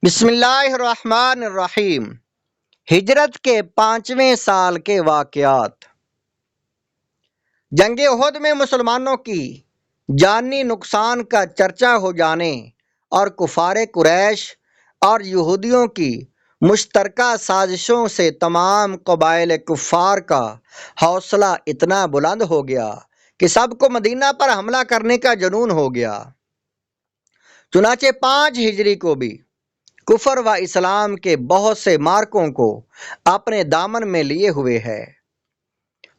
بسم اللہ الرحمن الرحیم۔ ہجرت کے 5ویں سال کے واقعات۔ جنگ احد میں مسلمانوں کی جانی نقصان کا چرچا ہو جانے اور کفار قریش اور یہودیوں کی مشترکہ سازشوں سے تمام قبائل کفار کا حوصلہ اتنا بلند ہو گیا کہ سب کو مدینہ پر حملہ کرنے کا جنون ہو گیا۔ چنانچہ 5 ہجری کو بھی کفر و اسلام کے بہت سے مارکوں کو اپنے دامن میں لیے ہوئے ہے۔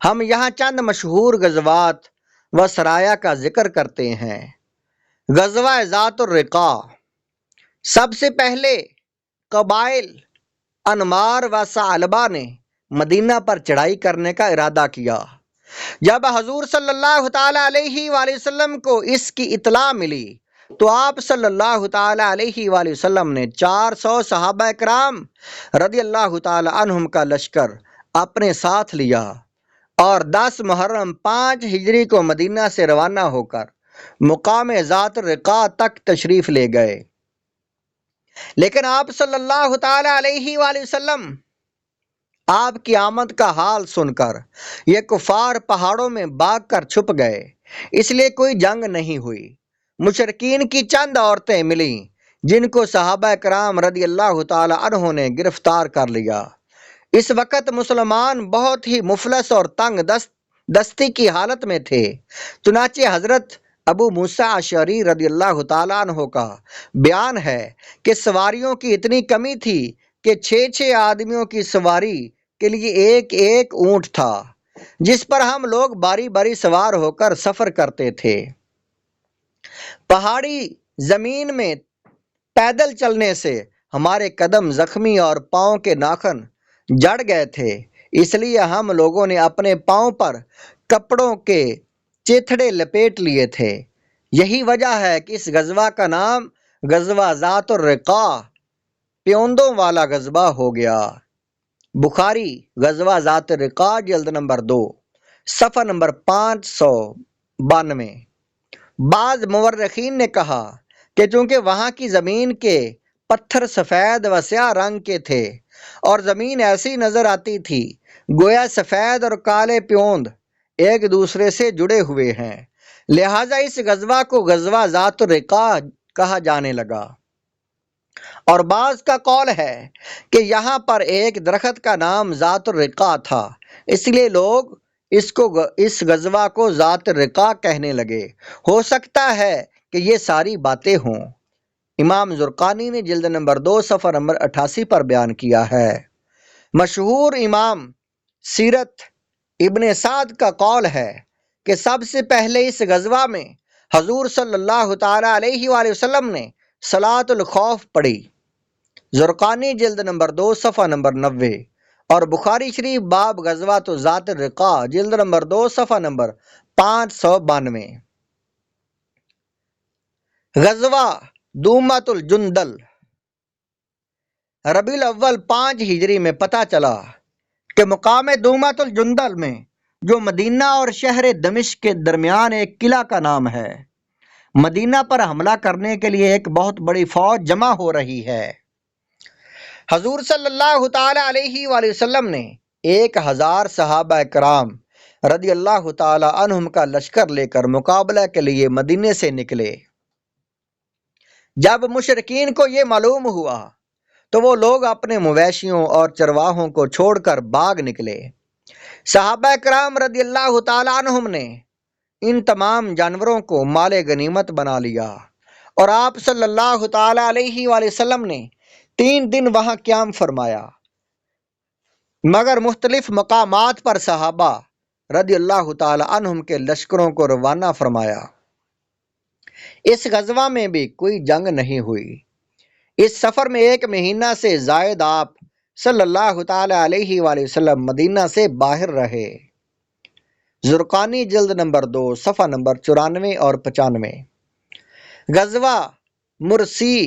ہم یہاں چند مشہور غزوات و سرایا کا ذکر کرتے ہیں۔ غزوہ ذات الرقاع، سب سے پہلے قبائل انمار و ثعلبہ نے مدینہ پر چڑھائی کرنے کا ارادہ کیا۔ جب حضور صلی اللہ تعالی علیہ وآلہ وسلم کو اس کی اطلاع ملی تو آپ صلی اللہ تعالی علیہ وآلہ وسلم نے 400 صحابہ کرام رضی اللہ تعالی عنہم کا لشکر اپنے ساتھ لیا اور 10 محرم 5 ہجری کو مدینہ سے روانہ ہو کر مقام ذات الرقاع تک تشریف لے گئے۔ لیکن آپ صلی اللہ تعالی علیہ وآلہ وسلم آپ کی آمد کا حال سن کر یہ کفار پہاڑوں میں بھاگ کر چھپ گئے، اس لیے کوئی جنگ نہیں ہوئی۔ مشرکین کی چند عورتیں ملیں جن کو صحابہ کرام رضی اللہ تعالی عنہ نے گرفتار کر لیا۔ اس وقت مسلمان بہت ہی مفلس اور تنگ دستی کی حالت میں تھے، چنانچہ حضرت ابو موسیٰ اشعری رضی اللہ تعالیٰ عنہ کا بیان ہے کہ سواریوں کی اتنی کمی تھی کہ 6 آدمیوں کی سواری کے لیے ایک ایک اونٹ تھا جس پر ہم لوگ باری باری سوار ہو کر سفر کرتے تھے۔ پہاڑی زمین میں پیدل چلنے سے ہمارے قدم زخمی اور پاؤں کے ناخن جڑ گئے تھے، اس لیے ہم لوگوں نے اپنے پاؤں پر کپڑوں کے چیتھڑے لپیٹ لیے تھے۔ یہی وجہ ہے کہ اس غزوہ کا نام غزوہ ذات الرقاع، پیوندوں والا غزوہ ہو گیا۔ بخاری غزوہ ذات الرقاع جلد نمبر 2 صفحہ نمبر 592۔ بعض مورخین نے کہا کہ چونکہ وہاں کی زمین کے پتھر سفید و سیاہ رنگ کے تھے اور زمین ایسی نظر آتی تھی گویا سفید اور کالے پیوند ایک دوسرے سے جڑے ہوئے ہیں، لہٰذا اس غزوہ کو غزوہ ذات الرقاع کہا جانے لگا۔ اور بعض کا قول ہے کہ یہاں پر ایک درخت کا نام ذات الرقاع تھا، اس لیے لوگ اس غزوہ کو ذات الرقاع کہنے لگے۔ ہو سکتا ہے کہ یہ ساری باتیں ہوں۔ امام زرقانی نے جلد نمبر 2 صفحہ نمبر 88 پر بیان کیا ہے۔ مشہور امام سیرت ابن سعد کا قول ہے کہ سب سے پہلے اس غزوہ میں حضور صلی اللہ تعالی علیہ وآلہ وسلم نے صلاۃ الخوف پڑھی۔ زرقانی جلد نمبر 2 صفحہ نمبر 90 اور بخاری شریف باب غزوۃ ذات الرقاع جلد نمبر 2 صفحہ نمبر 592۔ غزوہ دومۃ الجندل، ربیع الاول 5 ہجری میں پتہ چلا کہ مقام دومۃ الجندل میں جو مدینہ اور شہر دمشق کے درمیان ایک قلعہ کا نام ہے، مدینہ پر حملہ کرنے کے لیے ایک بہت بڑی فوج جمع ہو رہی ہے۔ حضور صلی اللہ تعالی علیہ وآلہ وسلم نے 1000 صحابہ کرام رضی اللہ تعالی عنہم کا لشکر لے کر مقابلہ کے لیے مدینے سے نکلے۔ جب مشرکین کو یہ معلوم ہوا تو وہ لوگ اپنے مویشیوں اور چرواہوں کو چھوڑ کر بھاگ نکلے۔ صحابہ کرام رضی اللہ تعالی عنہم نے ان تمام جانوروں کو مال غنیمت بنا لیا اور آپ صلی اللہ تعالی علیہ وآلہ وسلم نے 3 دن وہاں قیام فرمایا، مگر مختلف مقامات پر صحابہ رضی اللہ تعالی عنہم کے لشکروں کو روانہ فرمایا۔ اس غزوہ میں بھی کوئی جنگ نہیں ہوئی۔ اس سفر میں 1 مہینہ سے زائد آپ صلی اللہ تعالی علیہ وآلہ وسلم مدینہ سے باہر رہے۔ زرقانی جلد نمبر 2 صفحہ نمبر 94 اور 95۔ غزوہ مرسی،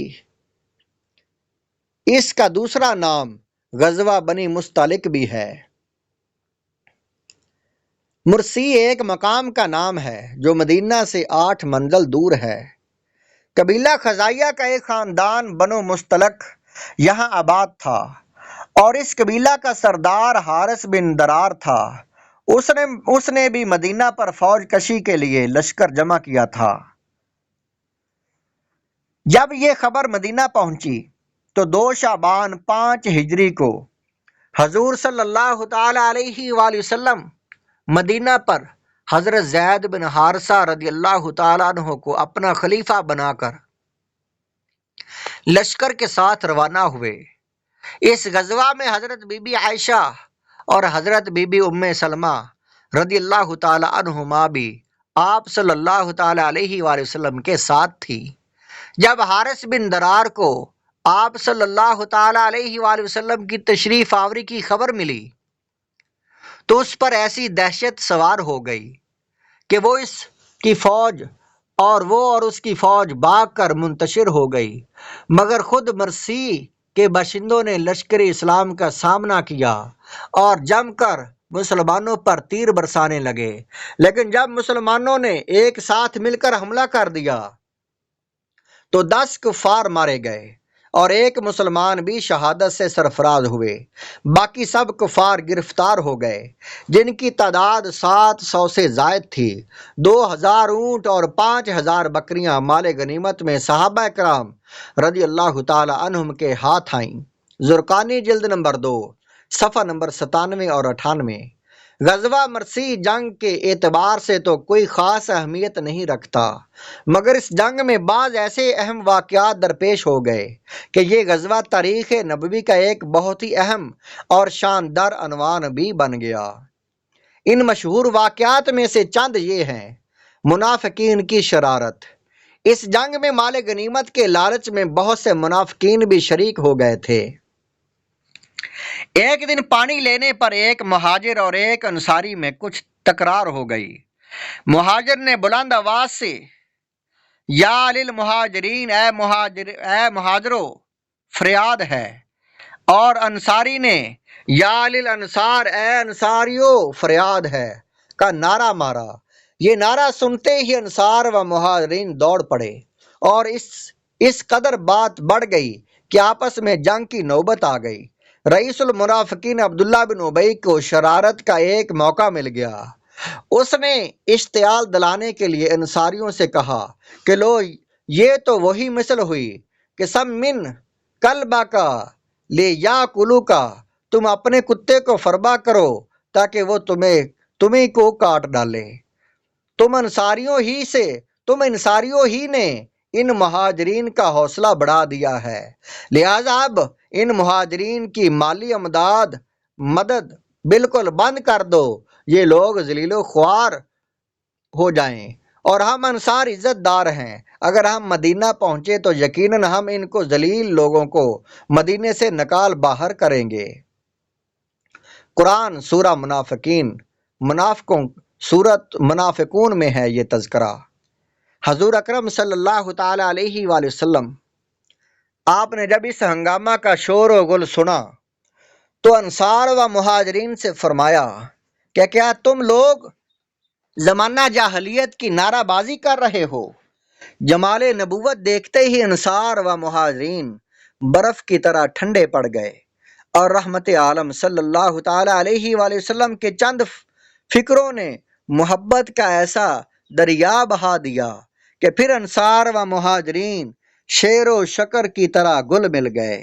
اس کا دوسرا نام غزوہ بنی مستلق بھی ہے۔ مرسی ایک مقام کا نام ہے جو مدینہ سے 8 منزل دور ہے۔ قبیلہ خزاعیہ کا ایک خاندان بنو مستلق یہاں آباد تھا، اور اس قبیلہ کا سردار حارث بن درار تھا۔ اس نے بھی مدینہ پر فوج کشی کے لیے لشکر جمع کیا تھا۔ جب یہ خبر مدینہ پہنچی تو 2 شعبان 5 ہجری کو حضور صلی اللہ تعالی علیہ وآلہ وسلم مدینہ پر حضرت زید بن حارثہ رضی اللہ تعالیٰ عنہ کو اپنا خلیفہ بنا کر لشکر کے ساتھ روانہ ہوئے۔ اس غزوہ میں حضرت بی بی عائشہ اور حضرت بی بی ام سلمہ رضی اللہ تعالی عنہما بھی آپ صلی اللہ تعالی علیہ وآلہ وسلم کے ساتھ تھی۔ جب حارث بن درار کو آپ صلی اللہ تعالی علیہ وآلہ وسلم کی تشریف آوری کی خبر ملی تو اس پر ایسی دہشت سوار ہو گئی کہ وہ اس کی فوج بھاگ کر منتشر ہو گئی، مگر خود مرسی کے باشندوں نے لشکر اسلام کا سامنا کیا اور جم کر مسلمانوں پر تیر برسانے لگے۔ لیکن جب مسلمانوں نے ایک ساتھ مل کر حملہ کر دیا تو 10 کفار مارے گئے اور ایک مسلمان بھی شہادت سے سرفراز ہوئے۔ باقی سب کفار گرفتار ہو گئے، جن کی تعداد 700 سے زائد تھی۔ 2000 اونٹ اور 5000 بکریاں مال غنیمت میں صحابہ کرام رضی اللہ تعالی عنہم کے ہاتھ آئیں۔ زرقانی جلد نمبر 2 صفحہ نمبر 97 اور 98۔ غزوہ مرسی جنگ کے اعتبار سے تو کوئی خاص اہمیت نہیں رکھتا، مگر اس جنگ میں بعض ایسے اہم واقعات درپیش ہو گئے کہ یہ غزوہ تاریخ نبوی کا ایک بہت ہی اہم اور شاندار عنوان بھی بن گیا۔ ان مشہور واقعات میں سے چند یہ ہیں۔ منافقین کی شرارت۔ اس جنگ میں مال غنیمت کے لالچ میں بہت سے منافقین بھی شریک ہو گئے تھے۔ ایک دن پانی لینے پر ایک مہاجر اور ایک انصاری میں کچھ تکرار ہو گئی۔ مہاجر نے بلند آواز سے یا للمہاجرین، اے مہاجرو فریاد ہے، اور انصاری نے یا للانصار، اے انصاریو فریاد ہے کا نعرہ مارا۔ یہ نعرہ سنتے ہی انصار و مہاجرین دوڑ پڑے اور اس قدر بات بڑھ گئی کہ آپس میں جنگ کی نوبت آ گئی۔ رئیس المنافقین عبداللہ بن ابی کو شرارت کا ایک موقع مل گیا۔ اس نے اشتعال دلانے کے لیے انصاریوں سے کہا کہ لو، یہ تو وہی مثل ہوئی کہ سم من کلبا کا لے یا کلو کا، تم اپنے کتے کو فربا کرو تاکہ وہ تمہیں کو کاٹ ڈالے۔ تم انصاریوں ہی نے ان مہاجرین کا حوصلہ بڑھا دیا ہے، لہذا اب ان مہاجرین کی مالی مدد بالکل بند کر دو، یہ لوگ ذلیل و خوار ہو جائیں اور ہم انصار عزت دار ہیں۔ اگر ہم مدینہ پہنچے تو یقیناً ہم ان کو ذلیل لوگوں کو مدینے سے نکال باہر کریں گے۔ قرآن سورہ سورت منافقون میں ہے یہ تذکرہ۔ حضور اکرم صلی اللہ تعالی علیہ وآلہ وسلم آپ نے جب اس ہنگامہ کا شور و غل سنا تو انصار و مہاجرین سے فرمایا کہ کیا تم لوگ زمانہ جاہلیت کی نعرہ بازی کر رہے ہو؟ جمال نبوت دیکھتے ہی انصار و مہاجرین برف کی طرح ٹھنڈے پڑ گئے اور رحمت عالم صلی اللہ تعالی علیہ وآلہ وسلم کے چند فکروں نے محبت کا ایسا دریا بہا دیا کہ پھر انصار و مہاجرین شیر و شکر کی طرح گل مل گئے۔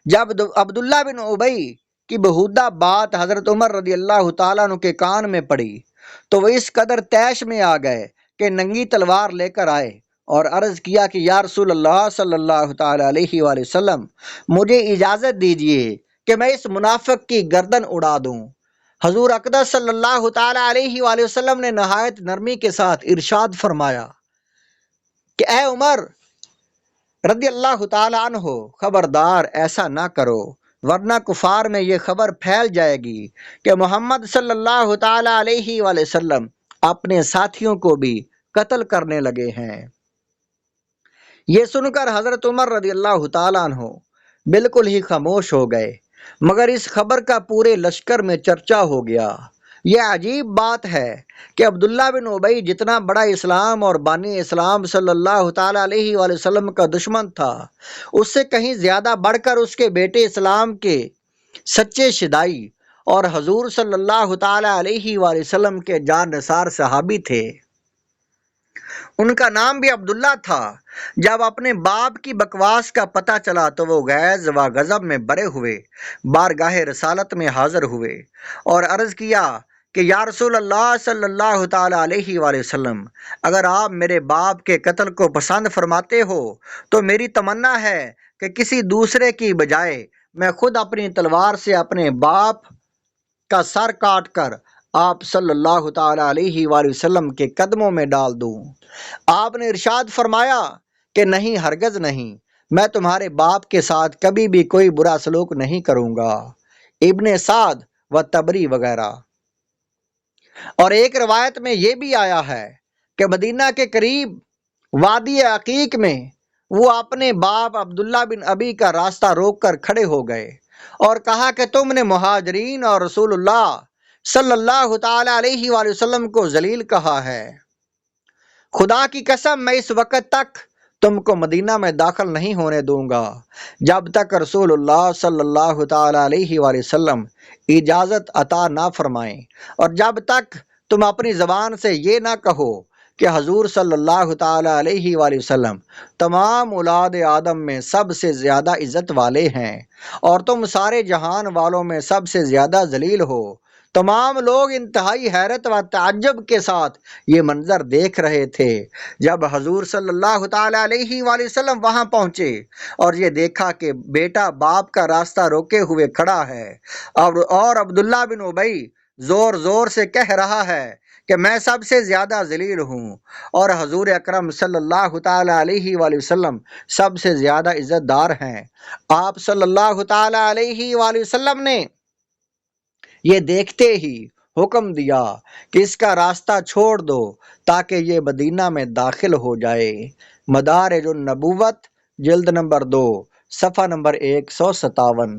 جب عبداللہ بن ابی کی بہودہ بات حضرت عمر رضی اللہ تعالیٰ عنہ کے کان میں پڑی تو وہ اس قدر طیش میں آ گئے کہ ننگی تلوار لے کر آئے اور عرض کیا کہ یا رسول اللہ صلی اللہ تعالی علیہ وآلہ وسلم، مجھے اجازت دیجیے کہ میں اس منافق کی گردن اڑا دوں۔ حضور اقدس صلی اللہ تعالی علیہ وآلہ وسلم نے نہایت نرمی کے ساتھ ارشاد فرمایا کہ اے عمر رضی اللہ تعالی عنہ، خبردار ایسا نہ کرو، ورنہ کفار میں یہ خبر پھیل جائے گی کہ محمد صلی اللہ تعالی علیہ وآلہ وسلم اپنے ساتھیوں کو بھی قتل کرنے لگے ہیں۔ یہ سن کر حضرت عمر رضی اللہ تعالی عنہ بالکل ہی خاموش ہو گئے، مگر اس خبر کا پورے لشکر میں چرچا ہو گیا۔ یہ عجیب بات ہے کہ عبداللہ بن ابی جتنا بڑا اسلام اور بانی اسلام صلی اللہ تعالیٰ علیہ وآلہ وسلم کا دشمن تھا، اس سے کہیں زیادہ بڑھ کر اس کے بیٹے اسلام کے سچے شدائی اور حضور صلی اللہ تعالیٰ علیہ وآلہ وسلم کے جان نثار صحابی تھے۔ ان کا نام بھی عبداللہ تھا۔ جب اپنے باپ کی بکواس کا پتہ چلا تو وہ غیظ و غضب میں بھرے ہوئے بارگاہ رسالت میں حاضر ہوئے اور عرض کیا کہ یا رسول اللہ صلی اللہ تعالیٰ علیہ وآلہ وسلم، اگر آپ میرے باپ کے قتل کو پسند فرماتے ہو تو میری تمنا ہے کہ کسی دوسرے کی بجائے میں خود اپنی تلوار سے اپنے باپ کا سر کاٹ کر آپ صلی اللہ تعالیٰ علیہ وآلہ وسلم کے قدموں میں ڈال دوں۔ آپ نے ارشاد فرمایا کہ نہیں، ہرگز نہیں، میں تمہارے باپ کے ساتھ کبھی بھی کوئی برا سلوک نہیں کروں گا۔ ابن سعد و تبری وغیرہ۔ اور ایک روایت میں یہ بھی آیا ہے کہ مدینہ کے قریب وادی عقیق میں وہ اپنے باپ عبداللہ بن ابی کا راستہ روک کر کھڑے ہو گئے اور کہا کہ تم نے مہاجرین اور رسول اللہ صلی اللہ تعالی علیہ وآلہ وسلم کو ذلیل کہا ہے۔ خدا کی قسم میں اس وقت تک تم کو مدینہ میں داخل نہیں ہونے دوں گا جب تک رسول اللہ صلی اللہ تعالی علیہ وآلہ وسلم اجازت عطا نہ فرمائیں، اور جب تک تم اپنی زبان سے یہ نہ کہو کہ حضور صلی اللہ تعالی علیہ وآلہ وسلم تمام اولاد آدم میں سب سے زیادہ عزت والے ہیں اور تم سارے جہان والوں میں سب سے زیادہ ذلیل ہو۔ تمام لوگ انتہائی حیرت و تعجب کے ساتھ یہ منظر دیکھ رہے تھے۔ جب حضور صلی اللہ تعالی علیہ وآلہ وسلم وہاں پہنچے اور یہ دیکھا کہ بیٹا باپ کا راستہ روکے ہوئے کھڑا ہے اور عبداللہ بن ابی زور زور سے کہہ رہا ہے کہ میں سب سے زیادہ ذلیل ہوں اور حضور اکرم صلی اللہ تعالی علیہ وآلہ وسلم سب سے زیادہ عزت دار ہیں، آپ صلی اللہ تعالی علیہ وآلہ وسلم نے یہ دیکھتے ہی حکم دیا کہ اس کا راستہ چھوڑ دو تاکہ یہ مدینہ میں داخل ہو جائے۔ مدارج النبوت، جلد نمبر 2، صفحہ نمبر 157۔